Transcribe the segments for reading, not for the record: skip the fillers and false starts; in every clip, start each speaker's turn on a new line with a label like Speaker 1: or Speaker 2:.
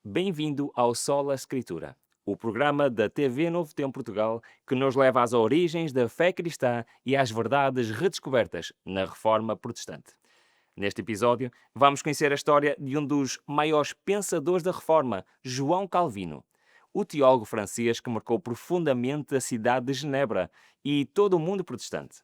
Speaker 1: Bem-vindo ao Sola Escritura, o programa da TV Novo Tempo Portugal que nos leva às origens da fé cristã e às verdades redescobertas na Reforma Protestante. Neste episódio, vamos conhecer a história de um dos maiores pensadores da Reforma, João Calvino, o teólogo francês que marcou profundamente a cidade de Genebra e todo o mundo protestante.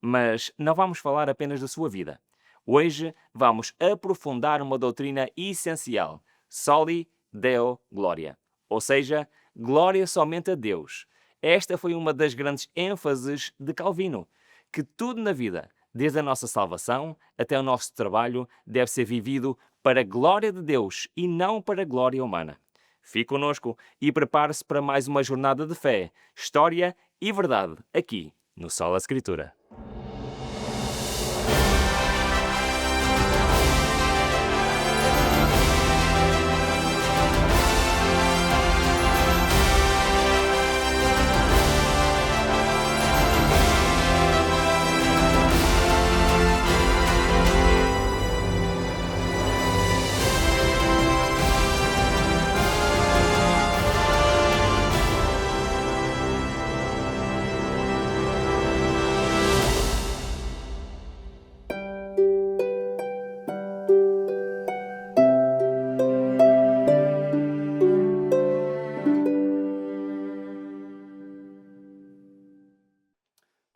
Speaker 1: Mas não vamos falar apenas da sua vida. Hoje vamos aprofundar uma doutrina essencial, Soli Deo Gloria, ou seja, glória somente a Deus. Esta foi uma das grandes ênfases de Calvino, que tudo na vida, desde a nossa salvação até o nosso trabalho, deve ser vivido para a glória de Deus e não para a glória humana. Fique conosco e prepare-se para mais uma jornada de fé, história e verdade, aqui no Sola Escritura.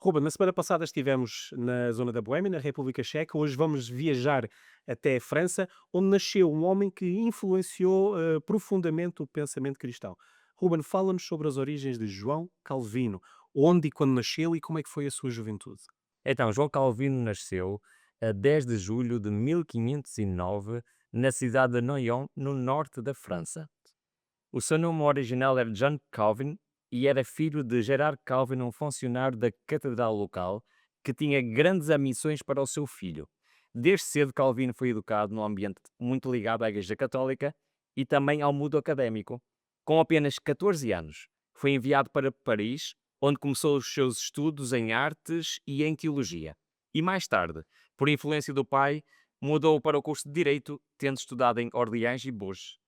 Speaker 2: Ruben, na semana passada estivemos na zona da Boémia, na República Checa. Hoje vamos viajar até a França, onde nasceu um homem que influenciou profundamente o pensamento cristão. Ruben, fala-nos sobre as origens de João Calvino, onde e quando nasceu e como é que foi a sua juventude.
Speaker 1: Então, João Calvino nasceu a 10 de julho de 1509 na cidade de Noyon, no norte da França. O seu nome original era John Calvin e era filho de Gerard Calvin, um funcionário da catedral local que tinha grandes ambições para o seu filho. Desde cedo, Calvino foi educado num ambiente muito ligado à Igreja Católica e também ao mundo académico. Com apenas 14 anos, foi enviado para Paris, onde começou os seus estudos em artes e em teologia. E mais tarde, por influência do pai, mudou para o curso de Direito, tendo estudado em Orleans e Bourges.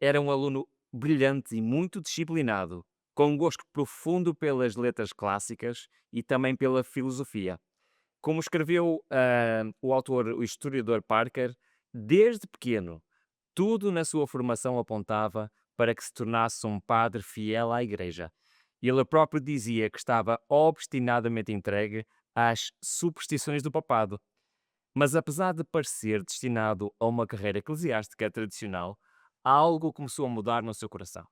Speaker 1: Era um aluno brilhante e muito disciplinado, com um gosto profundo pelas letras clássicas e também pela filosofia. Como escreveu o autor, o historiador Parker, desde pequeno, tudo na sua formação apontava para que se tornasse um padre fiel à Igreja. Ele próprio dizia que estava obstinadamente entregue às superstições do papado. Mas apesar de parecer destinado a uma carreira eclesiástica tradicional, algo começou a mudar no seu coração.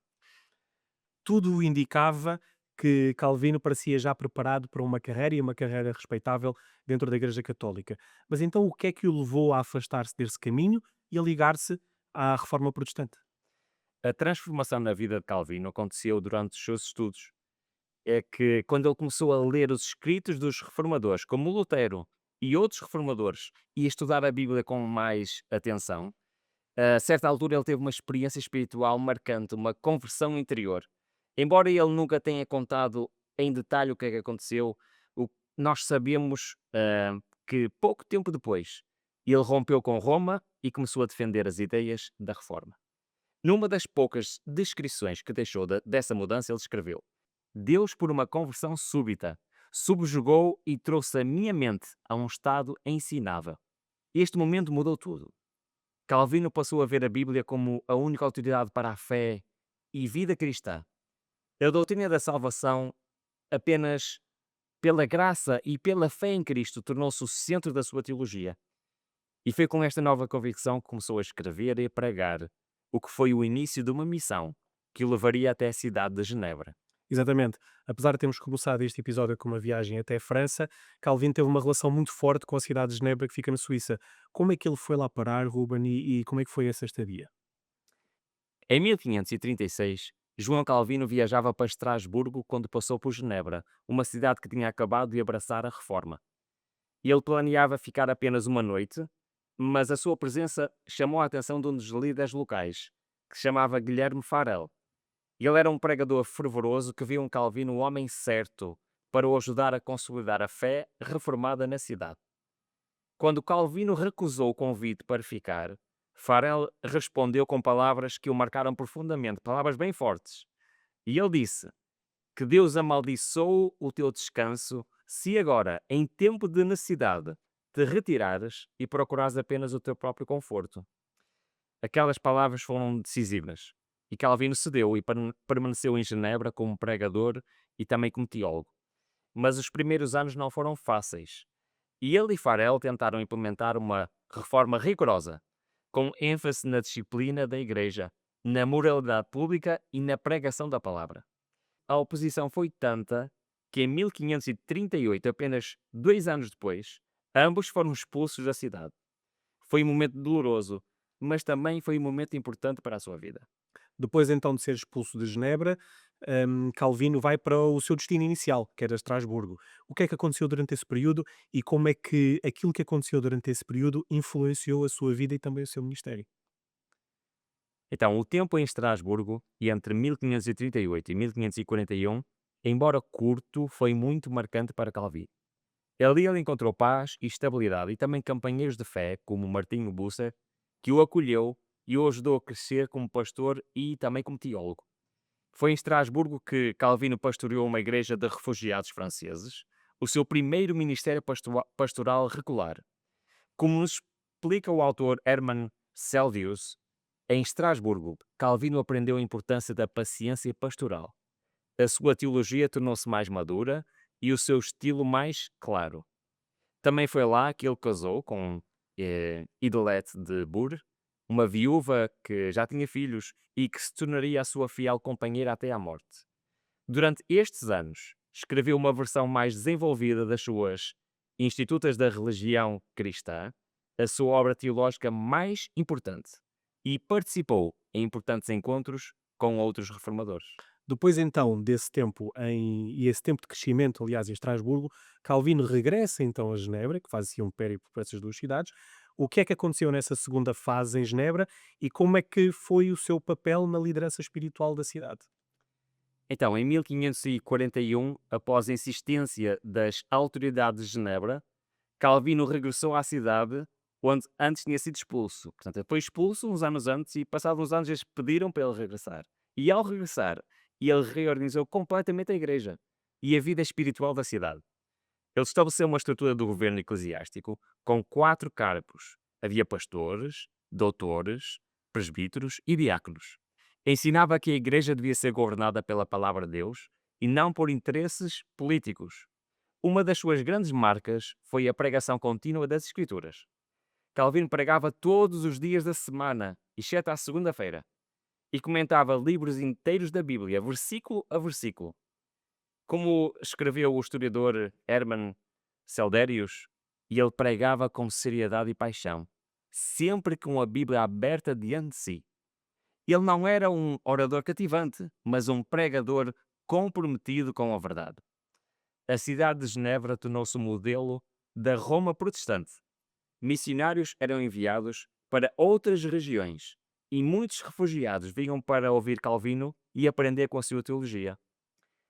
Speaker 2: Tudo indicava que Calvino parecia já preparado para uma carreira e uma carreira respeitável dentro da Igreja Católica. Mas então o que é que o levou a afastar-se desse caminho e a ligar-se à Reforma Protestante?
Speaker 1: A transformação na vida de Calvino aconteceu durante os seus estudos. É que quando ele começou a ler os escritos dos reformadores, como Lutero e outros reformadores, e a estudar a Bíblia com mais atenção, a certa altura ele teve uma experiência espiritual marcante, uma conversão interior. Embora ele nunca tenha contado em detalhe o que é que aconteceu, o nós sabemos, que pouco tempo depois, ele rompeu com Roma e começou a defender as ideias da reforma. Numa das poucas descrições que deixou dessa mudança, ele escreveu: Deus, por uma conversão súbita, subjugou e trouxe a minha mente a um estado ensinável. Este momento mudou tudo. Calvino passou a ver a Bíblia como a única autoridade para a fé e vida cristã. A doutrina da salvação, apenas pela graça e pela fé em Cristo, tornou-se o centro da sua teologia. E foi com esta nova convicção que começou a escrever e a pregar, o que foi o início de uma missão que o levaria até a cidade de Genebra.
Speaker 2: Exatamente. Apesar de termos começado este episódio com uma viagem até a França, Calvin teve uma relação muito forte com a cidade de Genebra, que fica na Suíça. Como é que ele foi lá parar, Ruben, e como é que foi essa estadia?
Speaker 1: Em 1536, João Calvino viajava para Estrasburgo quando passou por Genebra, uma cidade que tinha acabado de abraçar a reforma. Ele planeava ficar apenas uma noite, mas a sua presença chamou a atenção de um dos líderes locais, que se chamava Guilherme Farel. Ele era um pregador fervoroso que viu em Calvino o homem certo para o ajudar a consolidar a fé reformada na cidade. Quando Calvino recusou o convite para ficar, Farel respondeu com palavras que o marcaram profundamente, palavras bem fortes. E ele disse: que Deus amaldiçoou o teu descanso, se agora, em tempo de necessidade, te retirares e procurares apenas o teu próprio conforto. Aquelas palavras foram decisivas. E Calvino cedeu e permaneceu em Genebra como pregador e também como teólogo. Mas os primeiros anos não foram fáceis. E ele e Farel tentaram implementar uma reforma rigorosa, com ênfase na disciplina da Igreja, na moralidade pública e na pregação da palavra. A oposição foi tanta que em 1538, apenas 2 anos depois, ambos foram expulsos da cidade. Foi um momento doloroso, mas também foi um momento importante para a sua vida.
Speaker 2: Depois então de ser expulso de Genebra, Calvino vai para o seu destino inicial, que era Estrasburgo. O que é que aconteceu durante esse período e como é que aquilo que aconteceu durante esse período influenciou a sua vida e também o seu ministério?
Speaker 1: Então, o tempo em Estrasburgo, e entre 1538 e 1541, embora curto, foi muito marcante para Calvino. Ali ele encontrou paz e estabilidade e também companheiros de fé, como Martinho Bucer, que o acolheu e o ajudou a crescer como pastor e também como teólogo. Foi em Estrasburgo que Calvino pastoreou uma igreja de refugiados franceses, o seu primeiro ministério pastoral regular. Como nos explica o autor Hermann Selvius, em Estrasburgo, Calvino aprendeu a importância da paciência pastoral. A sua teologia tornou-se mais madura e o seu estilo mais claro. Também foi lá que ele casou com Idelette de Bure, uma viúva que já tinha filhos e que se tornaria a sua fiel companheira até à morte. Durante estes anos, escreveu uma versão mais desenvolvida das suas Institutas da Religião Cristã, a sua obra teológica mais importante, e participou em importantes encontros com outros reformadores.
Speaker 2: Depois então desse tempo e esse tempo de crescimento, aliás, em Estrasburgo, Calvino regressa então a Genebra, que faz assim um périplo por essas 2 cidades. O que é que aconteceu nessa segunda fase em Genebra e como é que foi o seu papel na liderança espiritual da cidade?
Speaker 1: Então, em 1541, após a insistência das autoridades de Genebra, Calvino regressou à cidade onde antes tinha sido expulso. Portanto, ele foi expulso uns anos antes e, passados uns anos, eles pediram para ele regressar. E ao regressar, ele reorganizou completamente a igreja e a vida espiritual da cidade. Ele estabeleceu uma estrutura do governo eclesiástico com 4 cargos. Havia pastores, doutores, presbíteros e diáconos. Ensinava que a igreja devia ser governada pela palavra de Deus e não por interesses políticos. Uma das suas grandes marcas foi a pregação contínua das Escrituras. Calvino pregava todos os dias da semana, exceto à segunda-feira, e comentava livros inteiros da Bíblia, versículo a versículo. Como escreveu o historiador Hermann Selderius, e ele pregava com seriedade e paixão, sempre com a Bíblia aberta diante de si. Ele não era um orador cativante, mas um pregador comprometido com a verdade. A cidade de Genebra tornou-se o modelo da Roma protestante. Missionários eram enviados para outras regiões e muitos refugiados vinham para ouvir Calvino e aprender com a sua teologia.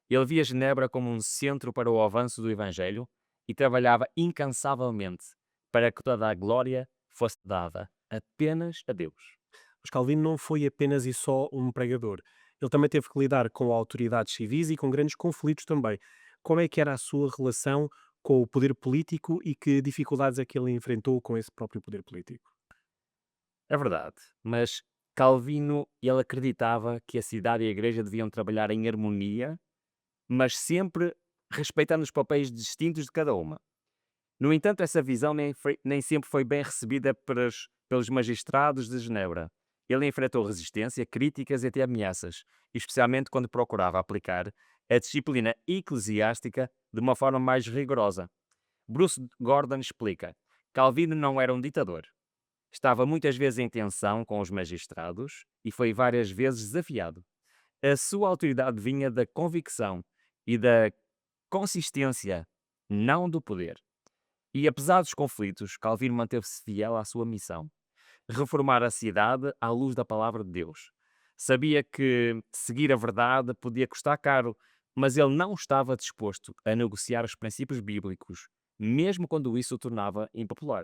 Speaker 1: Ele via Genebra como um centro para o avanço do Evangelho e trabalhava incansavelmente para que toda a glória fosse dada apenas a Deus.
Speaker 2: Mas Calvino não foi apenas e só um pregador. Ele também teve que lidar com autoridades civis e com grandes conflitos também. Como é que era a sua relação com o poder político e que dificuldades é que ele enfrentou com esse próprio poder político?
Speaker 1: É verdade, mas Calvino, ele acreditava que a cidade e a igreja deviam trabalhar em harmonia, mas sempre respeitando os papéis distintos de cada uma. No entanto, essa visão nem sempre foi bem recebida pelos magistrados de Genebra. Ele enfrentou resistência, críticas e até ameaças, especialmente quando procurava aplicar a disciplina eclesiástica de uma forma mais rigorosa. Bruce Gordon explica: Calvino não era um ditador. Estava muitas vezes em tensão com os magistrados e foi várias vezes desafiado. A sua autoridade vinha da convicção e da consistência, não do poder. E apesar dos conflitos, Calvino manteve-se fiel à sua missão: reformar a cidade à luz da palavra de Deus. Sabia que seguir a verdade podia custar caro, mas ele não estava disposto a negociar os princípios bíblicos, mesmo quando isso o tornava impopular.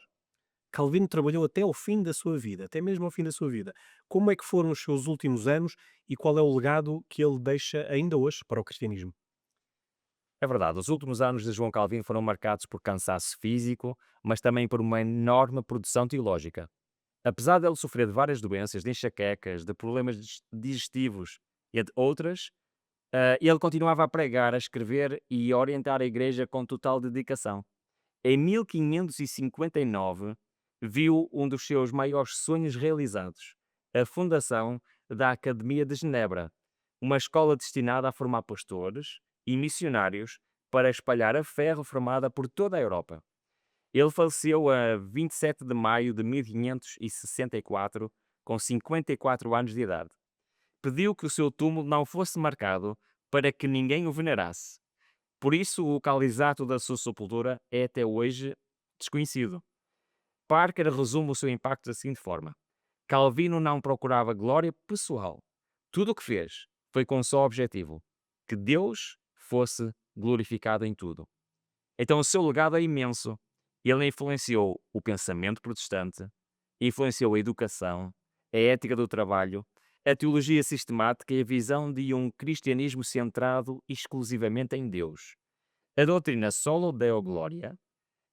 Speaker 2: Calvino trabalhou até ao fim da sua vida, até mesmo ao fim da sua vida. Como é que foram os seus últimos anos e qual é o legado que ele deixa ainda hoje para o cristianismo?
Speaker 1: É verdade, os últimos anos de João Calvino foram marcados por cansaço físico, mas também por uma enorme produção teológica. Apesar de ele sofrer de várias doenças, de enxaquecas, de problemas digestivos e de outras, ele continuava a pregar, a escrever e a orientar a igreja com total dedicação. Em 1559, viu um dos seus maiores sonhos realizados, a fundação da Academia de Genebra, uma escola destinada a formar pastores e missionários para espalhar a fé reformada por toda a Europa. Ele faleceu a 27 de maio de 1564, com 54 anos de idade. Pediu que o seu túmulo não fosse marcado para que ninguém o venerasse. Por isso, o local exato da sua sepultura é até hoje desconhecido. Parker resume o seu impacto da seguinte forma: Calvino não procurava glória pessoal. Tudo o que fez foi com um só objetivo: que Deus fosse glorificado em tudo. Então, o seu legado é imenso. Ele influenciou o pensamento protestante, influenciou a educação, a ética do trabalho, a teologia sistemática e a visão de um cristianismo centrado exclusivamente em Deus. A doutrina Solo Deo Gloria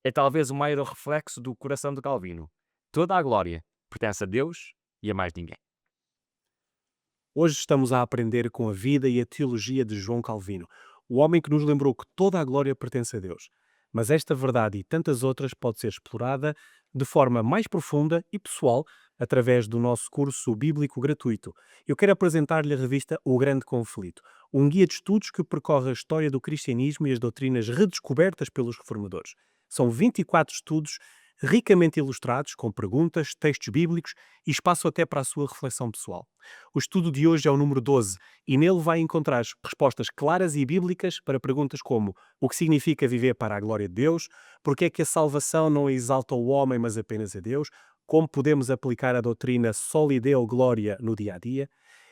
Speaker 1: é talvez o maior reflexo do coração de Calvino. Toda a glória pertence a Deus e a mais ninguém.
Speaker 2: Hoje estamos a aprender com a vida e a teologia de João Calvino, o homem que nos lembrou que toda a glória pertence a Deus. Mas esta verdade e tantas outras pode ser explorada de forma mais profunda e pessoal através do nosso curso bíblico gratuito. Eu quero apresentar-lhe a revista O Grande Conflito, um guia de estudos que percorre a história do cristianismo e as doutrinas redescobertas pelos reformadores. São 24 estudos ricamente ilustrados, com perguntas, textos bíblicos e espaço até para a sua reflexão pessoal. O estudo de hoje é o número 12 e nele vai encontrar respostas claras e bíblicas para perguntas como: o que significa viver para a glória de Deus? Porque é que a salvação não exalta o homem, mas apenas a Deus? Como podemos aplicar a doutrina Soli Deo Gloria no dia a dia?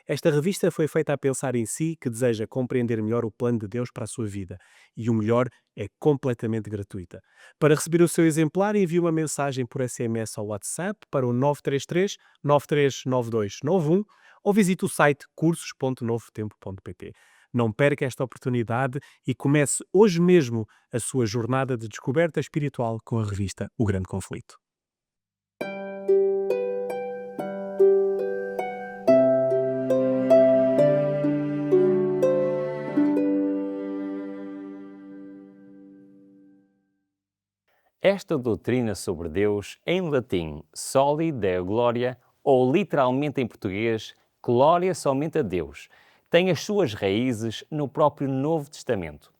Speaker 2: Esta revista foi feita a pensar em si que deseja compreender melhor o plano de Deus para a sua vida. E o melhor, é completamente gratuita. Para receber o seu exemplar, envie uma mensagem por SMS ao WhatsApp para o 933 939291 ou visite o site cursos.novotempo.pt. Não perca esta oportunidade e comece hoje mesmo a sua jornada de descoberta espiritual com a revista O Grande Conflito.
Speaker 1: Esta doutrina sobre Deus, em latim Soli Deo Gloria, ou literalmente em português, Glória somente a Deus, tem as suas raízes no próprio Novo Testamento.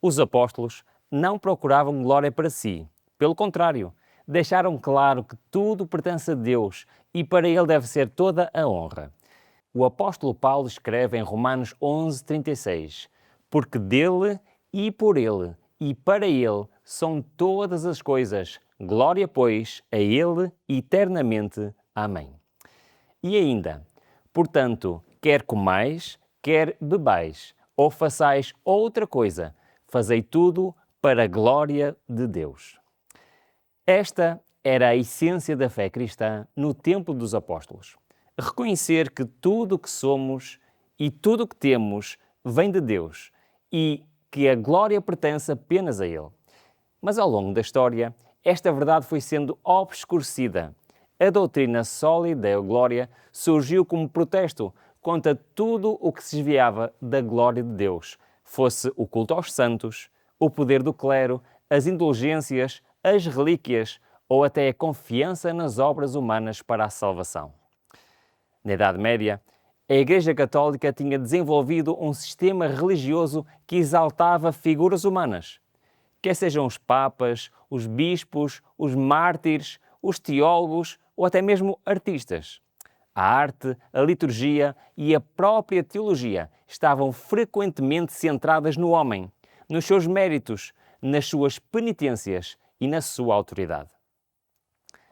Speaker 1: Os apóstolos não procuravam glória para si, pelo contrário, deixaram claro que tudo pertence a Deus e para Ele deve ser toda a honra. O apóstolo Paulo escreve em Romanos 11:36, porque dele e por ele e para ele são todas as coisas. Glória, pois, a ele eternamente. Amém. E ainda, portanto, quer comais, quer bebais, ou façais outra coisa, fazei tudo para a glória de Deus. Esta era a essência da fé cristã no tempo dos apóstolos. Reconhecer que tudo o que somos e tudo o que temos vem de Deus e que a glória pertence apenas a Ele. Mas ao longo da história, esta verdade foi sendo obscurecida. A doutrina Soli Deo Gloria surgiu como protesto contra tudo o que se desviava da glória de Deus, fosse o culto aos santos, o poder do clero, as indulgências, as relíquias ou até a confiança nas obras humanas para a salvação. Na Idade Média, a Igreja Católica tinha desenvolvido um sistema religioso que exaltava figuras humanas, quer sejam os papas, os bispos, os mártires, os teólogos ou até mesmo artistas. A arte, a liturgia e a própria teologia estavam frequentemente centradas no homem, nos seus méritos, nas suas penitências e na sua autoridade.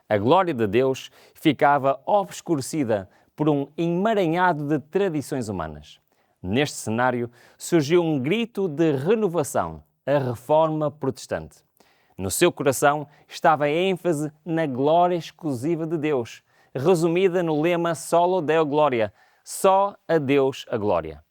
Speaker 1: A glória de Deus ficava obscurecida por um emaranhado de tradições humanas. Neste cenário, surgiu um grito de renovação, a Reforma Protestante. No seu coração estava a ênfase na glória exclusiva de Deus, resumida no lema Solo Deo Gloria, só a Deus a glória.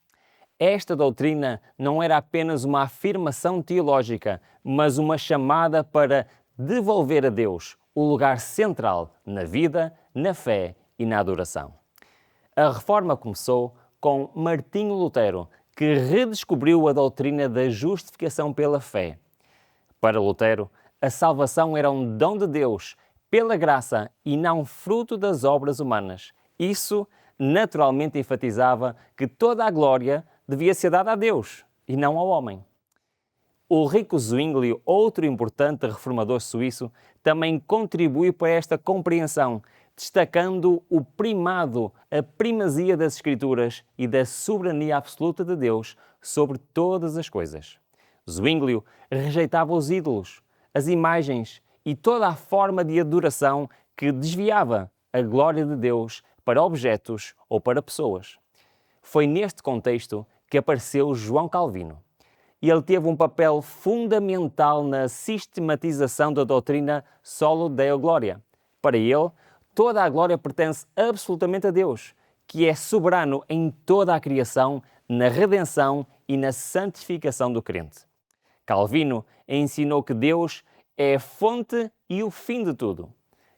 Speaker 1: Esta doutrina não era apenas uma afirmação teológica, mas uma chamada para devolver a Deus o lugar central na vida, na fé e na adoração. A reforma começou com Martinho Lutero, que redescobriu a doutrina da justificação pela fé. Para Lutero, a salvação era um dom de Deus, pela graça e não fruto das obras humanas. Isso naturalmente enfatizava que toda a glória devia ser dada a Deus e não ao homem. Ulrico Zwingli, outro importante reformador suíço, também contribui para esta compreensão, destacando o primado, a primazia das Escrituras e da soberania absoluta de Deus sobre todas as coisas. Zwingli rejeitava os ídolos, as imagens e toda a forma de adoração que desviava a glória de Deus para objetos ou para pessoas. Foi neste contexto que apareceu João Calvino. E ele teve um papel fundamental na sistematização da doutrina Solo Deo Gloria. Para ele, toda a glória pertence absolutamente a Deus, que é soberano em toda a criação, na redenção e na santificação do crente. Calvino ensinou que Deus é a fonte e o fim de tudo.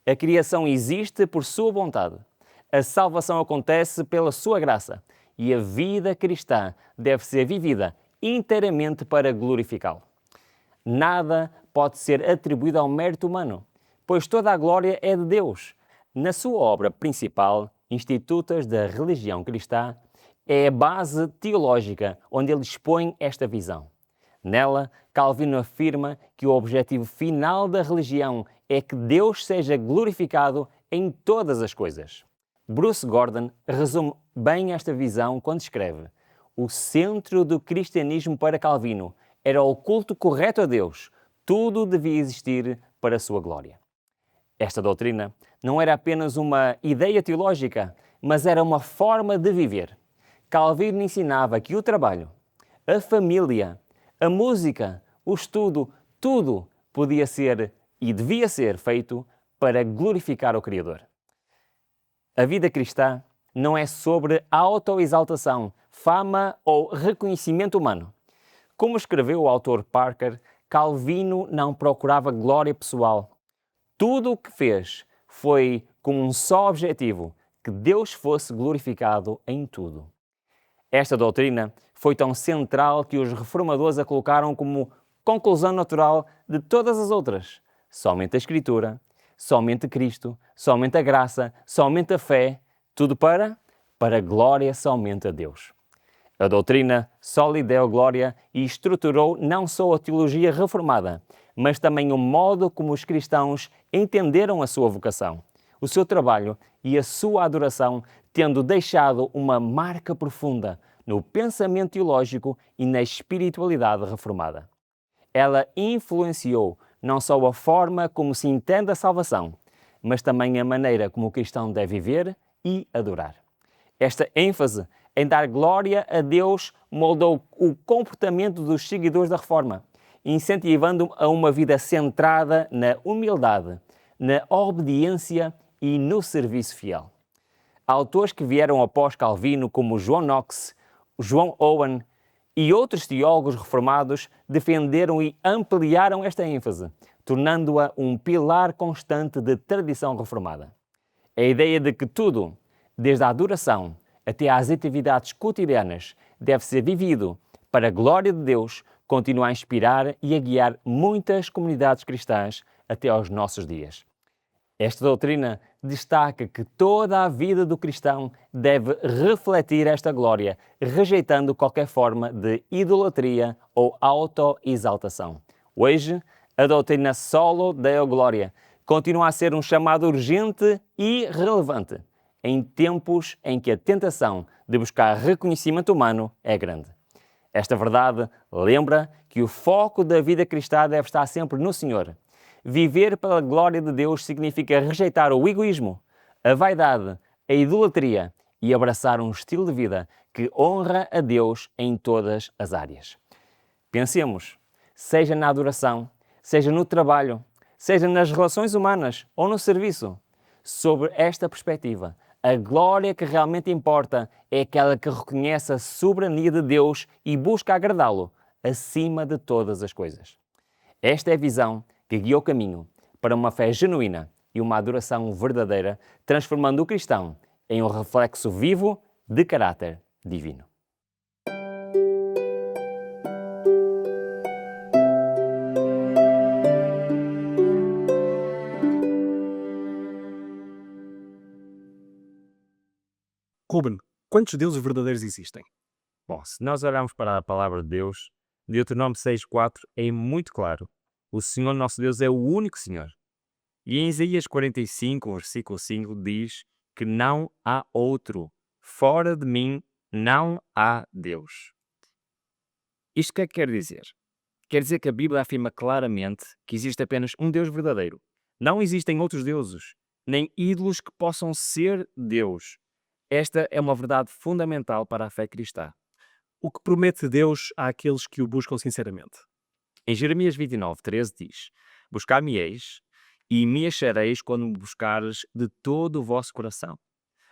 Speaker 1: A criação existe por sua vontade. A salvação acontece pela sua graça e a vida cristã deve ser vivida inteiramente para glorificá-lo. Nada pode ser atribuído ao mérito humano, pois toda a glória é de Deus. Na sua obra principal, Institutos da Religião Cristã, é a base teológica onde ele expõe esta visão. Nela, Calvino afirma que o objetivo final da religião é que Deus seja glorificado em todas as coisas. Bruce Gordon resume bem esta visão quando escreve: o centro do cristianismo para Calvino era o culto correto a Deus. Tudo devia existir para a sua glória. Esta doutrina não era apenas uma ideia teológica, mas era uma forma de viver. Calvino ensinava que o trabalho, a família, a música, o estudo, tudo podia ser e devia ser feito para glorificar o Criador. A vida cristã não é sobre autoexaltação, fama ou reconhecimento humano. Como escreveu o autor Parker, Calvino não procurava glória pessoal. Tudo o que fez foi com um só objetivo: que Deus fosse glorificado em tudo. Esta doutrina foi tão central que os reformadores a colocaram como conclusão natural de todas as outras. Somente a Escritura, somente Cristo, somente a graça, somente a fé, tudo para glória somente a Deus. A doutrina Soli Deo Gloria estruturou não só a teologia reformada, mas também o modo como os cristãos entenderam a sua vocação, o seu trabalho e a sua adoração, tendo deixado uma marca profunda no pensamento teológico e na espiritualidade reformada. Ela influenciou não só a forma como se entende a salvação, mas também a maneira como o cristão deve viver e adorar. Esta ênfase em dar glória a Deus moldou o comportamento dos seguidores da Reforma, incentivando a uma vida centrada na humildade, na obediência e no serviço fiel. Autores que vieram após Calvino, como John Knox, João Owen e outros teólogos reformados, defenderam e ampliaram esta ênfase, tornando-a um pilar constante de tradição reformada. A ideia de que tudo, desde a adoração até às atividades cotidianas, deve ser vivido para a glória de Deus, continua a inspirar e a guiar muitas comunidades cristãs até aos nossos dias. Esta doutrina destaca que toda a vida do cristão deve refletir esta glória, rejeitando qualquer forma de idolatria ou autoexaltação. Hoje, a doutrina Solo Deo Gloria continua a ser um chamado urgente e relevante, em tempos em que a tentação de buscar reconhecimento humano é grande. Esta verdade lembra que o foco da vida cristã deve estar sempre no Senhor. Viver pela glória de Deus significa rejeitar o egoísmo, a vaidade, a idolatria e abraçar um estilo de vida que honra a Deus em todas as áreas. Pensemos, seja na adoração,
Speaker 3: seja no trabalho, seja nas relações humanas ou no serviço. Sobre esta perspectiva, a glória que realmente importa é aquela que reconhece a soberania de Deus e busca agradá-lo acima de todas as coisas. Esta é a visão que guiou o caminho para uma fé genuína e uma adoração verdadeira, transformando o cristão em um reflexo vivo de caráter divino.
Speaker 2: Ruben, quantos deuses verdadeiros existem?
Speaker 1: Bom, se nós olharmos para a palavra de Deus, Deuteronômio 6,4 é muito claro. O Senhor nosso Deus é o único Senhor. E em Isaías 45, versículo 5, diz que não há outro. Fora de mim não há Deus. Isto o que é que quer dizer? Quer dizer que a Bíblia afirma claramente que existe apenas um Deus verdadeiro. Não existem outros deuses, nem ídolos que possam ser Deus. Esta é uma verdade fundamental para a fé cristã.
Speaker 2: O que promete Deus àqueles que o buscam sinceramente?
Speaker 1: Em Jeremias 29, 13 diz: Buscar-me-eis e me achareis quando me buscares de todo o vosso coração.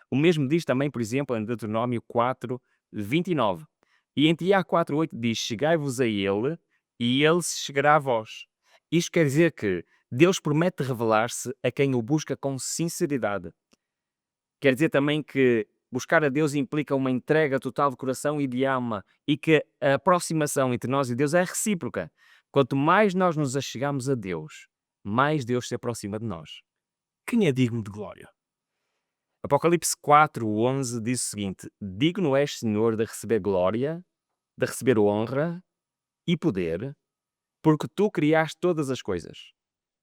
Speaker 1: O mesmo diz também, por exemplo, em Deuteronômio 4, 29. E em Tiago 4, 8 diz: Chegai-vos a ele e ele se chegará a vós. Isto quer dizer que Deus promete revelar-se a quem o busca com sinceridade. Quer dizer também que buscar a Deus implica uma entrega total de coração e de alma e que a aproximação entre nós e Deus é recíproca. Quanto mais nós nos achegamos a Deus, mais Deus se aproxima de nós.
Speaker 2: Quem é digno de glória?
Speaker 1: Apocalipse 4, 11 diz o seguinte: Digno és, Senhor, de receber glória, de receber honra e poder, porque tu criaste todas as coisas.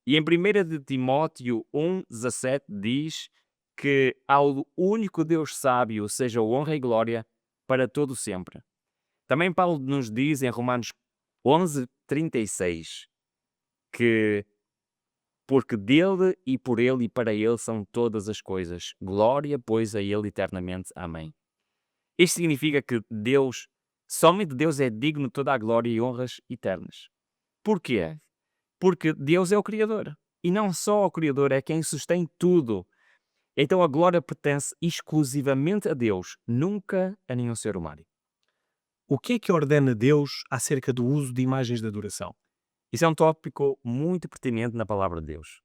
Speaker 1: E em 1 de Timóteo 1, 17 diz que ao único Deus sábio seja honra e glória para todo sempre. Também Paulo nos diz em Romanos 11, 36 que porque dele e por ele e para ele são todas as coisas. Glória, pois, a ele eternamente. Amém. Isto significa que Deus, somente Deus é digno de toda a glória e honras eternas. Porquê? Porque Deus é o Criador. E não só o Criador, é quem sustém tudo. Então a glória pertence exclusivamente a Deus, nunca a nenhum ser humano.
Speaker 2: O que é que ordena Deus acerca do uso de imagens de adoração?
Speaker 1: Isso é um tópico muito pertinente na palavra de Deus.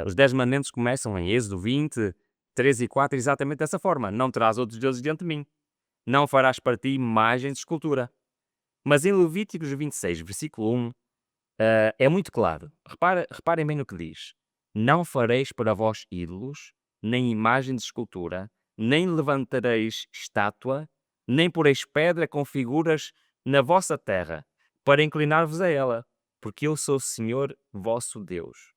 Speaker 1: Os 10 mandamentos começam em Êxodo 20, 3 e 4, exatamente dessa forma. Não terás outros deuses diante de mim. Não farás para ti imagens de escultura. Mas em Levíticos 26, versículo 1, é muito claro. Reparem bem no que diz. Não fareis para vós ídolos, nem imagem de escultura, nem levantareis estátua, nem poreis pedra com figuras na vossa terra, para inclinar-vos a ela, porque eu sou o Senhor vosso Deus.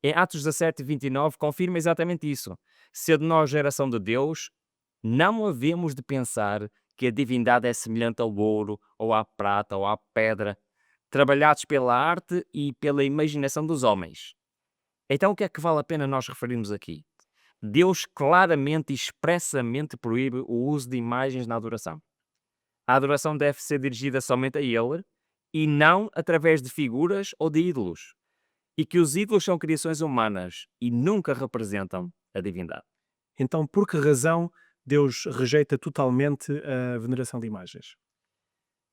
Speaker 1: Em Atos 17, 29, confirma exatamente isso. Sendo nós geração de Deus, não havemos de pensar que a divindade é semelhante ao ouro, ou à prata, ou à pedra, trabalhados pela arte e pela imaginação dos homens. Então o que é que vale a pena nós referirmos aqui? Deus claramente e expressamente proíbe o uso de imagens na adoração. A adoração deve ser dirigida somente a Ele e não através de figuras ou de ídolos. E que os ídolos são criações humanas e nunca representam a divindade.
Speaker 2: Então, por que razão Deus rejeita totalmente a veneração de imagens?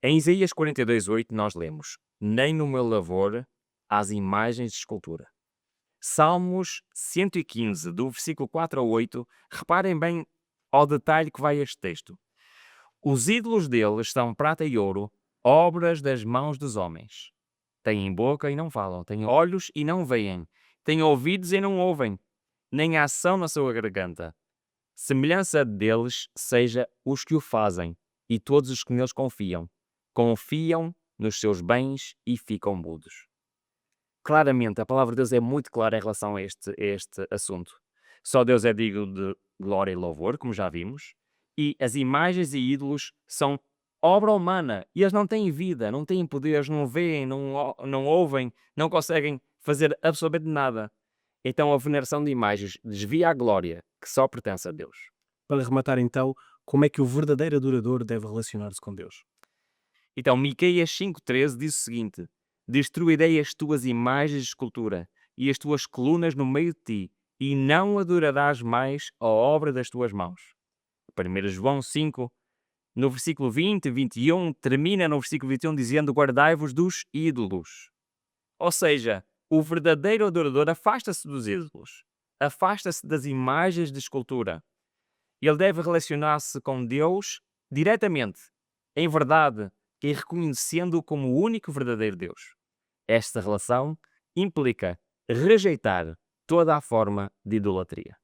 Speaker 1: Em Isaías 42:8 nós lemos: Nem no meu lavor as imagens de escultura. Salmos 115, do versículo 4 ao 8, reparem bem ao detalhe que vai este texto. Os ídolos deles são prata e ouro, obras das mãos dos homens. Têm boca e não falam, têm olhos e não veem, têm ouvidos e não ouvem, nem ação na sua garganta. Semelhança deles seja os que o fazem, e todos os que neles confiam. Confiam nos seus bens e ficam mudos. Claramente, a palavra de Deus é muito clara em relação a este assunto. Só Deus é digno de glória e louvor, como já vimos, e as imagens e ídolos são obra humana, e eles não têm vida, não têm poderes, não veem, não ouvem, não conseguem fazer absolutamente nada. Então a veneração de imagens desvia a glória que só pertence a Deus.
Speaker 2: Para rematar então, como é que o verdadeiro adorador deve relacionar-se com Deus?
Speaker 1: Então Miqueias 5,13 diz o seguinte: Destruirei as tuas imagens de escultura e as tuas colunas no meio de ti, e não adorarás mais a obra das tuas mãos. 1 João 5, no versículo 20 e 21, termina no versículo 21 dizendo: guardai-vos dos ídolos. Ou seja, o verdadeiro adorador afasta-se dos ídolos, afasta-se das imagens de escultura. Ele deve relacionar-se com Deus diretamente, em verdade, e reconhecendo-o como o único verdadeiro Deus. Esta relação implica rejeitar toda a forma de idolatria.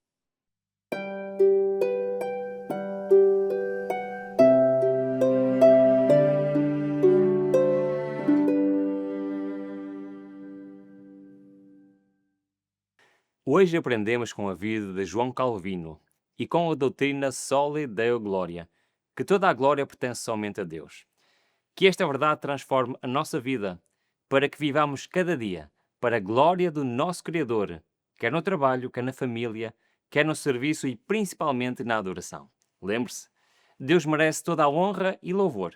Speaker 1: Hoje aprendemos com a vida de João Calvino e com a doutrina Soli Deo Gloria, que toda a glória pertence somente a Deus. Que esta verdade transforme a nossa vida, para que vivamos cada dia para a glória do nosso Criador, quer no trabalho, quer na família, quer no serviço e principalmente na adoração. Lembre-se, Deus merece toda a honra e louvor,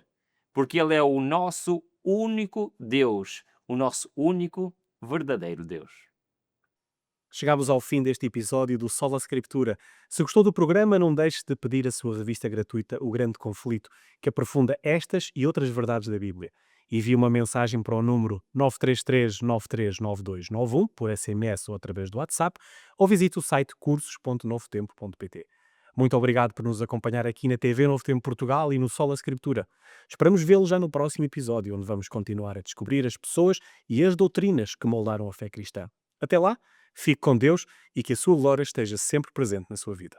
Speaker 1: porque Ele é o nosso único Deus, o nosso único verdadeiro Deus.
Speaker 2: Chegamos ao fim deste episódio do Sola Scriptura. Se gostou do programa, não deixe de pedir a sua revista gratuita O Grande Conflito, que aprofunda estas e outras verdades da Bíblia. Envie uma mensagem para o número 933-939291 por SMS ou através do WhatsApp, ou visite o site cursos.novotempo.pt. Muito obrigado por nos acompanhar aqui na TV Novo Tempo Portugal e no Sola Scriptura. Esperamos vê-lo já no próximo episódio, onde vamos continuar a descobrir as pessoas e as doutrinas que moldaram a fé cristã. Até lá, fique com Deus e que a sua glória esteja sempre presente na sua vida.